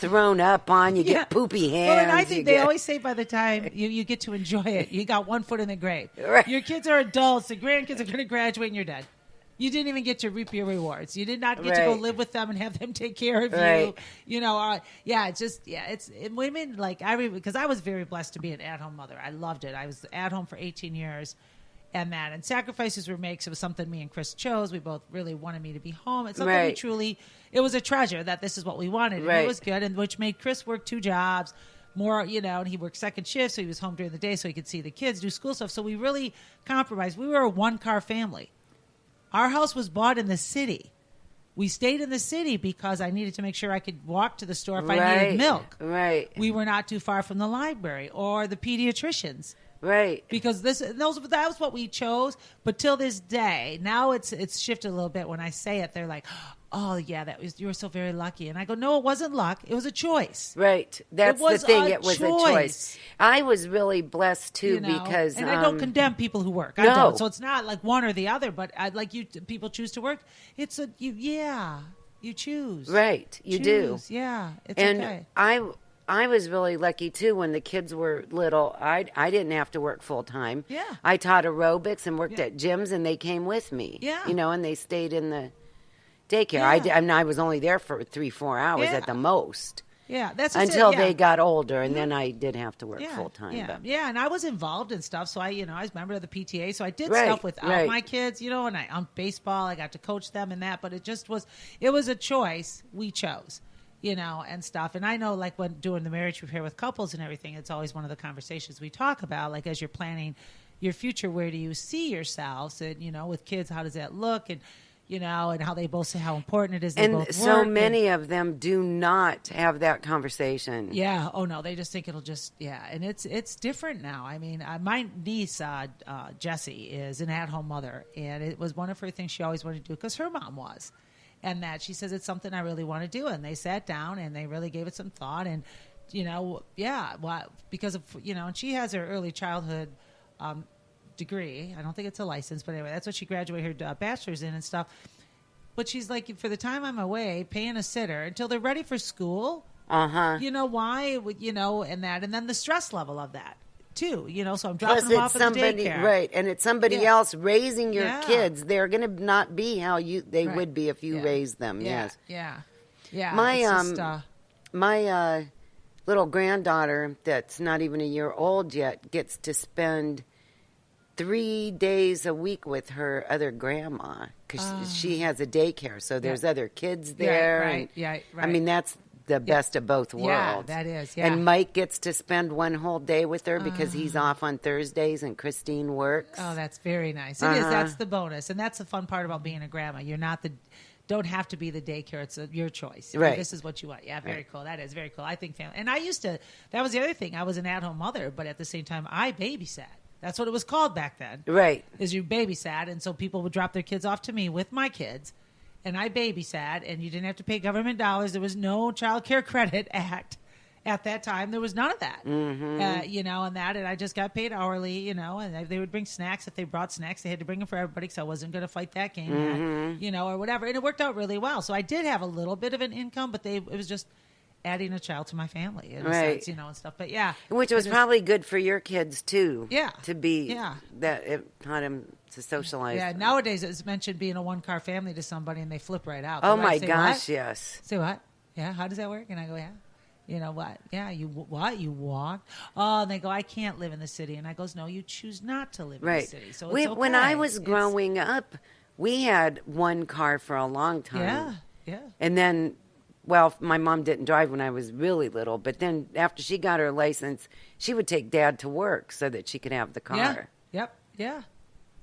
thrown up on. You get poopy hands. Well, and I think they always say by the time you get to enjoy it, you got one foot in the grave. Right. Your kids are adults. The grandkids are going to graduate and you're dead. You didn't even get to reap your rewards. You did not get to go live with them and have them take care of you. You know, it's women like because I was very blessed to be an at-home mother. I loved it. I was at home for 18 years. And sacrifices were made. So it was something me and Chris chose. We both really wanted me to be home. It's something it was a treasure that this is what we wanted. And it was good. And which made Chris work 2 jobs more, and he worked second shift. So he was home during the day so he could see the kids, do school stuff. So we really compromised. We were a 1-car family. Our house was bought in the city. We stayed in the city because I needed to make sure I could walk to the store if I needed milk. Right. We were not too far from the library or the pediatricians. Right. Because that was what we chose. But till this day, now it's shifted a little bit. When I say it, they're like, oh, yeah, you were so very lucky. And I go, no, it wasn't luck. It was a choice. Right. That's the thing. It was a choice. I was really blessed, too, because... And I don't condemn people who work. I don't. So it's not like one or the other, but people choose to work. It's you choose. Right. You do. Yeah. It's okay. I was really lucky, too, when the kids were little. I didn't have to work full-time. Yeah. I taught aerobics and worked at gyms, and they came with me. Yeah. And they stayed in the daycare. Yeah. I was only there for 3-4 hours at the most. Yeah, that's until they got older, and then I did have to work full-time. Yeah, and I was involved in stuff, so I was a member of the PTA, so I did stuff without my kids, and on baseball, I got to coach them and that, but it was a choice we chose. And stuff. And I know, like, when doing the marriage repair with couples and everything, it's always one of the conversations we talk about. Like, as you're planning your future, where do you see yourselves? And, with kids, how does that look? And, and how they both say how important it is they both work. And so many of them do not have that conversation. Yeah. Oh, no. They just think it'll just, And it's different now. I mean, my niece, Jessie, is an at-home mother. And it was one of her things she always wanted to do because her mom was. And that she says it's something I really want to do. And they sat down and they really gave it some thought. And, because of, and she has her early childhood degree. I don't think it's a license, but anyway, that's what she graduated her bachelor's in and stuff. But she's like, for the time I'm away, paying a sitter until they're ready for school. Why? And that. And then the stress level of that. Too, so I'm dropping them off at the daycare. Right, and it's somebody else raising your kids. They're going to not be how they would be if you raised them. Yes. Yeah. My little granddaughter, that's not even a year old yet, gets to spend 3 days a week with her other grandma because she has a daycare. So there's other kids there. Right. I mean, that's the best of both worlds. Yeah, that is. Yeah. And Mike gets to spend one whole day with her because he's off on Thursdays and Christine works. Oh, that's very nice. It is. That's the bonus, and that's the fun part about being a grandma. You're not don't have to be the daycare. It's your choice. Right. This is what you want. Yeah, very cool. That is very cool. I think family. And I used to. That was the other thing. I was an at-home mother, but at the same time, I babysat. That's what it was called back then. Right. Is you babysat, and so people would drop their kids off to me with my kids. And I babysat, and you didn't have to pay government dollars. There was no Child Care Credit Act at that time. There was none of that, and that. And I just got paid hourly, and they would bring snacks. If they brought snacks, they had to bring them for everybody because I wasn't going to fight that game yet, or whatever. And it worked out really well. So I did have a little bit of an income, but it was just adding a child to my family in a sense, and stuff. But which was probably good for your kids too. Yeah, to be that it taught them to socialize. Yeah, nowadays it's mentioned being a 1-car family to somebody and they flip right out. Oh my gosh, yes. Say what? Yeah, how does that work? And I go, yeah. You know what? Yeah, you what? You walk? Oh, and they go, I can't live in the city. And I goes, no, you choose not to live in the city. So it's okay. When I was growing up, we had 1 car for a long time. Yeah. And then, well, my mom didn't drive when I was really little, but then after she got her license, she would take Dad to work so that she could have the car. Yeah.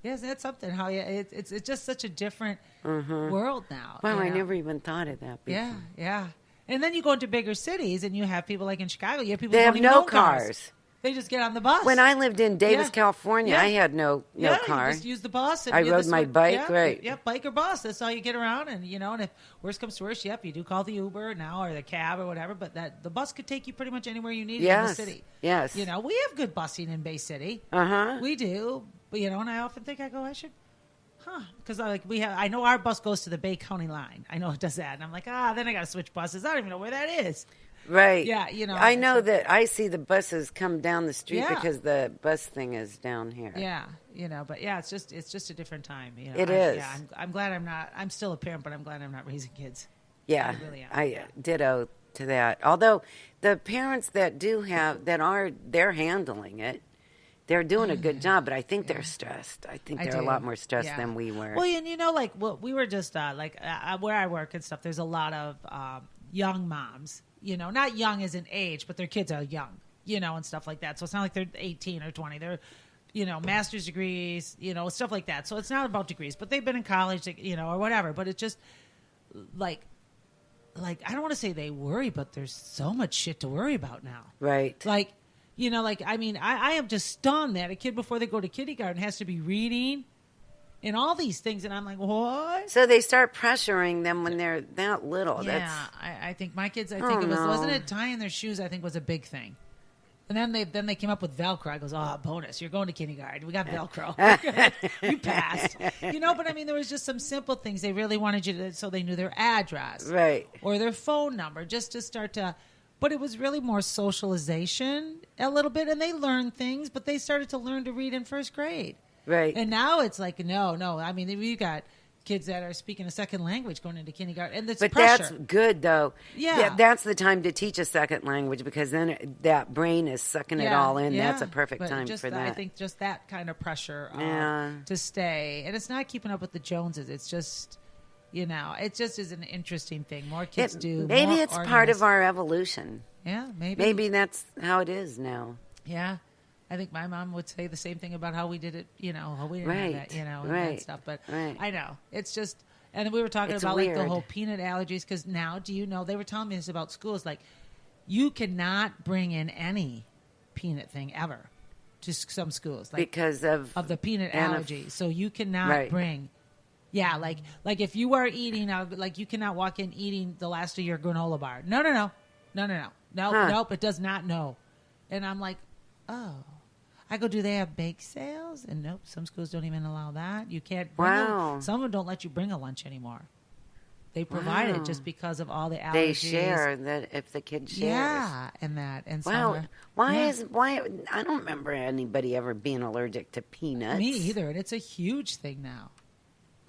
Yes, that's something. How it's just such a different world now. Wow, I never even thought of that before. Yeah. And then you go into bigger cities, and you have people like in Chicago. You have people they who have don't even no own cars. They just get on the bus. When I lived in Davis, California, I had no car. You just use the bus. And I rode my bike, right? Yeah, bike or bus. That's how you get around. And and if worst comes to worst, you do call the Uber now or the cab or whatever. But the bus could take you pretty much anywhere you need in the city. Yes. We have good busing in Bay City. We do. But and I often think I should. Because I know our bus goes to the Bay County line. I know it does that, and I'm like, then I got to switch buses. I don't even know where that is. Right. Yeah, you know. I know that I see the buses come down the street Yeah. because the bus thing is down here. Yeah, you know, but yeah, it's just a different time. You know, It is. Yeah, I'm glad I'm not. I'm still a parent, but I'm glad I'm not raising kids. Yeah, I really am. I ditto to that. Although the parents that do have they're handling it. They're doing a good job, but I think they're stressed. I think they're a lot more stressed than we were. Well, and you know, like we were just where I work and stuff. There's a lot of young moms. You know, not young as in age, but their kids are young. You know, and stuff like that. So it's not like they're 18 or 20. They're, you know, master's degrees. You know, stuff like that. So it's not about degrees, but they've been in college, you know, or whatever. But it's just like I don't want to say they worry, but there's so much shit to worry about now. Right. Like. You know, like, I mean, I am just stunned that a kid before they go to kindergarten has to be reading and all these things. And I'm like, what? So they start pressuring them when they're that little. Yeah, I think my kids, wasn't it tying their shoes, I think was a big thing. And then they came up with Velcro. I goes, bonus. You're going to kindergarten. We got Velcro. You passed. You know, but I mean, there was just some simple things. They really wanted you to, so they knew their address. Right. Or their phone number, just to start to... But it was really more socialization a little bit, and they learned things, but they started to learn to read in first grade. Right. And now it's like, no. I mean, you got kids that are speaking a second language going into kindergarten, and it's but pressure. That's good, though. Yeah. That's the time to teach a second language because then that brain is sucking it all in. Yeah. That's a perfect time for that. I think just that kind of pressure to stay. And it's not keeping up with the Joneses. It's just... You know, it just is an interesting thing. More kids do. Maybe more it's part of our evolution. Yeah, maybe. Maybe that's how it is now. Yeah. I think my mom would say the same thing about how we did it, you know, how we didn't have that, you know, and that stuff. But I know. It's just, and we were talking about weird. Like the whole peanut allergies, because now, do you know, they were telling me this about schools, like, you cannot bring in any peanut thing ever to some schools. Like, because of the peanut allergy. So you cannot bring... Yeah, like if you are eating, like you cannot walk in eating the last of your granola bar. No. Nope, it does not know. And I'm like, oh. I go, do they have bake sales? And nope, some schools don't even allow that. You can't bring some of them don't let you bring a lunch anymore. They provide it just because of all the allergies. They share that if the kid shares. Yeah, and that. And why I don't remember anybody ever being allergic to peanuts. Me either, and it's a huge thing now.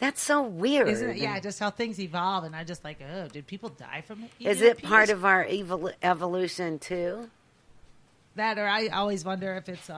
That's so weird. Isn't it? Yeah, just how things evolve. And I just like, oh, did people die from it? Is it part of our evolution, too? That, or I always wonder if it's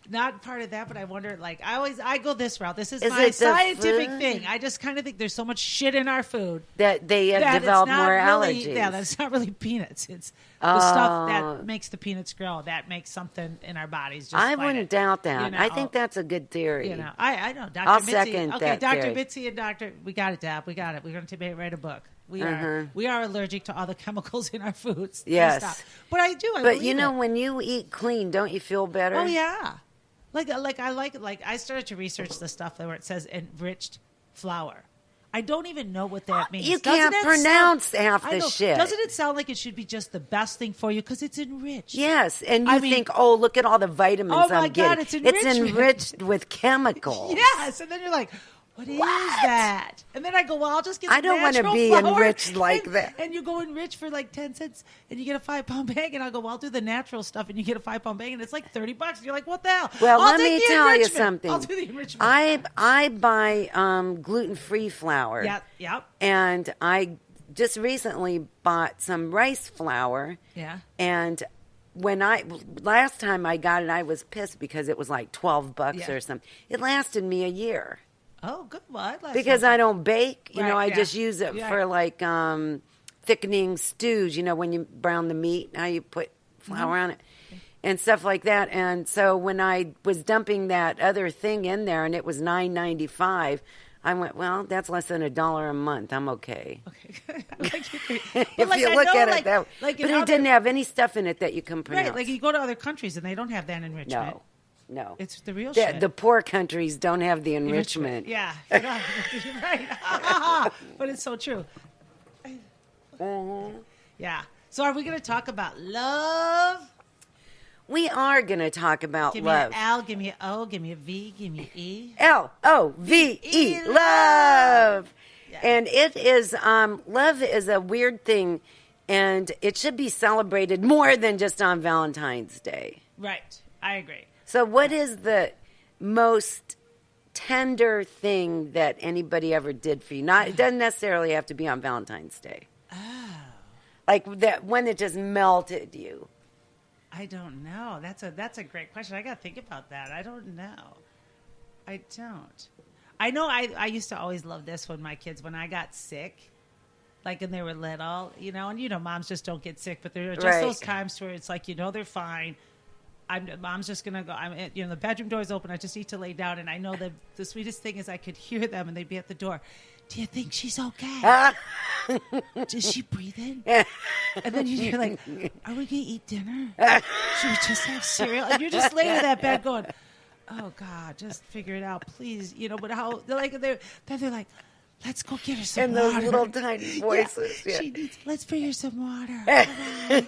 not part of that, but I wonder, like, I go this route. This is my scientific thing. I just kind of think there's so much shit in our food. That they have developed more allergies. Yeah, that's not really peanuts. It's the stuff that makes the peanuts grow. That makes something in our bodies. Just I wouldn't doubt that. You know, I think that's a good theory. You know, I know. Dr. I'll Mitzi, second that Dr. theory. Mitzi and Dr. We got it, Dab. We got it. We're going to write a book. We are allergic to all the chemicals in our foods. Yes. But I do. But you know, when you eat clean, don't you feel better? Oh, yeah. Like I started to research the stuff where it says enriched flour. I don't even know what that means. You can't pronounce half the shit. Doesn't it sound like it should be just the best thing for you because it's enriched? Yes, and you think, oh, look at all the vitamins I'm getting. God, it's enriched with chemicals. Yes, and then you're like, what is that? And then I go, well, I'll just get some natural flour. I don't want to be enriched like that. And you go enrich for like 10 cents and you get a 5-pound bag. And I'll go, well, I'll do the natural stuff. And you get a 5-pound bag and it's like $30. And you're like, what the hell? Well, let me tell you something. I'll do the enrichment. I buy gluten-free flour. Yep. And I just recently bought some rice flour. Yeah. And last time I got it, I was pissed because it was like $12 or something. It lasted me a year. Oh, good. Well, because I don't bake. You know, I just use it for like thickening stews. You know, when you brown the meat, how you put flour on it and stuff like that. And so when I was dumping that other thing in there and it was $9.95, I went, well, that's less than $1 a month. I'm okay. Okay. If you look at it that way. But it didn't have any stuff in it that you can pronounce. Right, like you go to other countries and they don't have that enrichment. No. It's the real shit. The poor countries don't have the enrichment. Yeah. You're right. But it's so true. Yeah. So are we going to talk about love? We are going to talk about love. Give me an L, give me an O, give me a V, give me an E. Love. Yeah. And it is, love is a weird thing. And it should be celebrated more than just on Valentine's Day. Right. I agree. So what is the most tender thing that anybody ever did for you? It doesn't necessarily have to be on Valentine's Day. Oh. Like that when it just melted you. I don't know. That's a great question. I got to think about that. I don't know. I don't. I know I used to always love this when I got sick. Like, and they were little, and moms just don't get sick, but there are just those times where it's like, they're fine. Mom's just going to go, the bedroom door is open. I just need to lay down. And I know that the sweetest thing is I could hear them and they'd be at the door. Do you think she's okay? Does she breathe in? And then you're like, are we going to eat dinner? Should we just have cereal? And you're just laying in that bed going, oh God, just figure it out, please. But how, they're like, let's go get her some water. And those little tiny voices. Yeah. Let's bring her some water.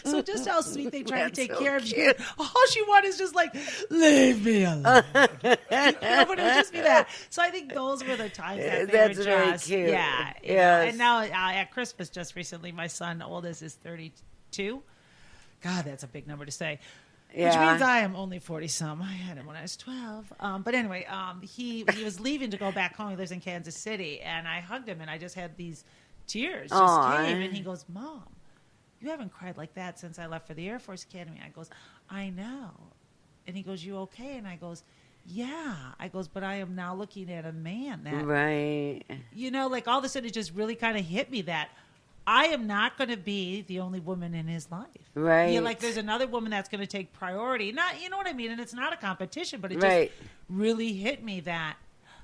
So just how sweet they try to take care of you. All she wants is just like, leave me alone. But it would just be that. So I think those were the times that they were just. Very cute. Yeah. Yes. And now at Christmas just recently, my son, oldest, is 32. God, that's a big number to say. Yeah. Which means I am only 40-some. I had him when I was 12. But anyway, he was leaving to go back home. He lives in Kansas City. And I hugged him, and I just had these tears just came. And he goes, Mom, you haven't cried like that since I left for the Air Force Academy. I goes, I know. And he goes, you okay? And I goes, yeah. I goes, but I am now looking at a man that... Right. All of a sudden it just really kind of hit me that I am not going to be the only woman in his life. Right. There's another woman that's going to take priority. Not, you know what I mean? And it's not a competition, but it just really hit me that,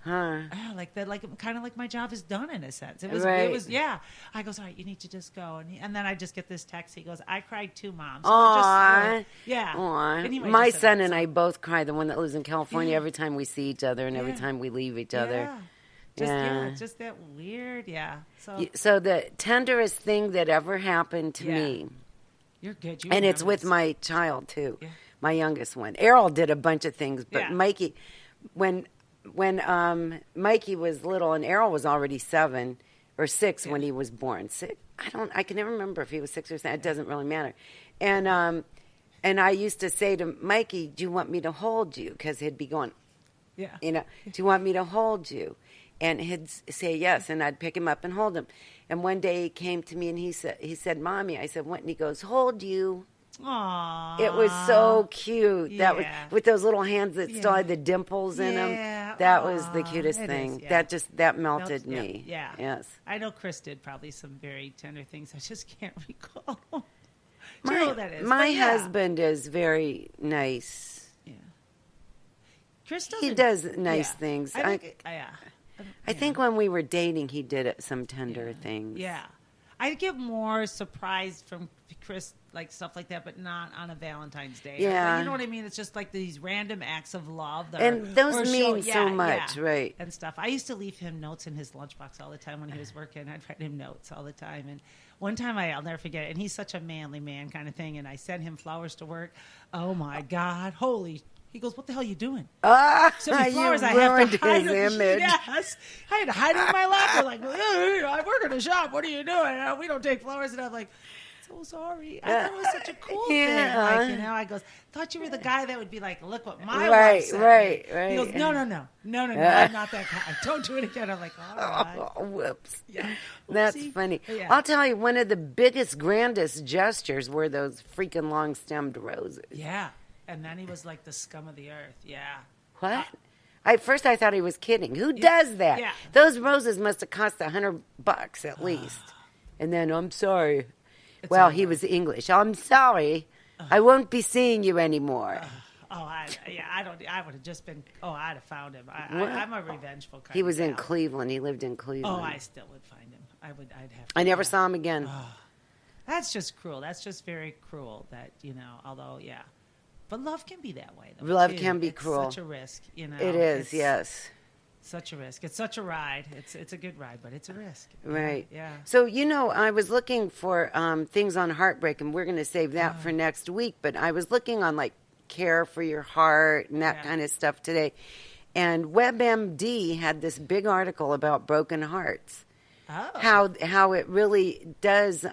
kind of like my job is done in a sense. It was, yeah. I goes, all right, you need to just go. And then I just get this text. He goes, I cried too, Mom. So Aww. Yeah. Aww. Anyway, my son and I both cry, the one that lives in California, every time we see each other and every time we leave each other. Just that weird, So the tenderest thing that ever happened to me. You're good. And it's with my child, too. Yeah. My youngest one. Errol did a bunch of things, but Mikey, when Mikey was little and Errol was already 7 or 6 when he was born. I can never remember if he was 6 or 7. It doesn't really matter. And I used to say to Mikey, do you want me to hold you? Because he'd be going, do you want me to hold you? And he'd say yes, and I'd pick him up and hold him. And one day he came to me and he said, Mommy. I said, what? And he goes, hold you. Aww. It was so cute. Yeah. That was with those little hands that still had the dimples in them. That was the cutest thing. That melted me. Yeah. Yes. I know Chris did probably some very tender things. I just can't recall. Do you know what that is? My husband is very nice. Yeah. Chris he does nice things. I think when we were dating, he did some tender things. Yeah. I get more surprised from Chris, stuff like that, but not on a Valentine's Day. Yeah. You know what I mean? It's just like these random acts of love. And those mean so much, right? And stuff. I used to leave him notes in his lunchbox all the time when he was working. I'd write him notes all the time. And one time I'll never forget it. And he's such a manly man kind of thing. And I sent him flowers to work. Oh, my God. He goes, what the hell are you doing? So flowers, I have to hide his image. Yes. I had to hide it in my locker. I work in a shop. What are you doing? We don't take flowers. And I'm like, so sorry. I thought it was such a cool thing. I goes, thought you were the guy that would be like, look what my wife said. Right. He goes, no. I'm not that guy. Don't do it again. I'm like, all right. Oh, whoops. Yeah. That's funny. Yeah. I'll tell you, one of the biggest, grandest gestures were those freaking long-stemmed roses. Yeah. And then he was like the scum of the earth. Yeah. What? At first I thought he was kidding. Who does that? Yeah. Those roses must have cost $100 at least. And then, I'm sorry. He was English. I'm sorry. I won't be seeing you anymore. I would have just been, I'd have found him. I'm a revengeful kind of He was in Cleveland. He lived in Cleveland. I still would find him. I'd have to. I never saw him again. That's just cruel. That's just very cruel that, although, yeah. But love can be that way, though. Love can be cruel. It's such a risk, It is, yes. Such a risk. It's such a ride. It's a good ride, but it's a risk. Right. Yeah. So, I was looking for things on heartbreak, and we're going to save that for next week. But I was looking on, care for your heart and that kind of stuff today. And WebMD had this big article about broken hearts. Oh. how it really does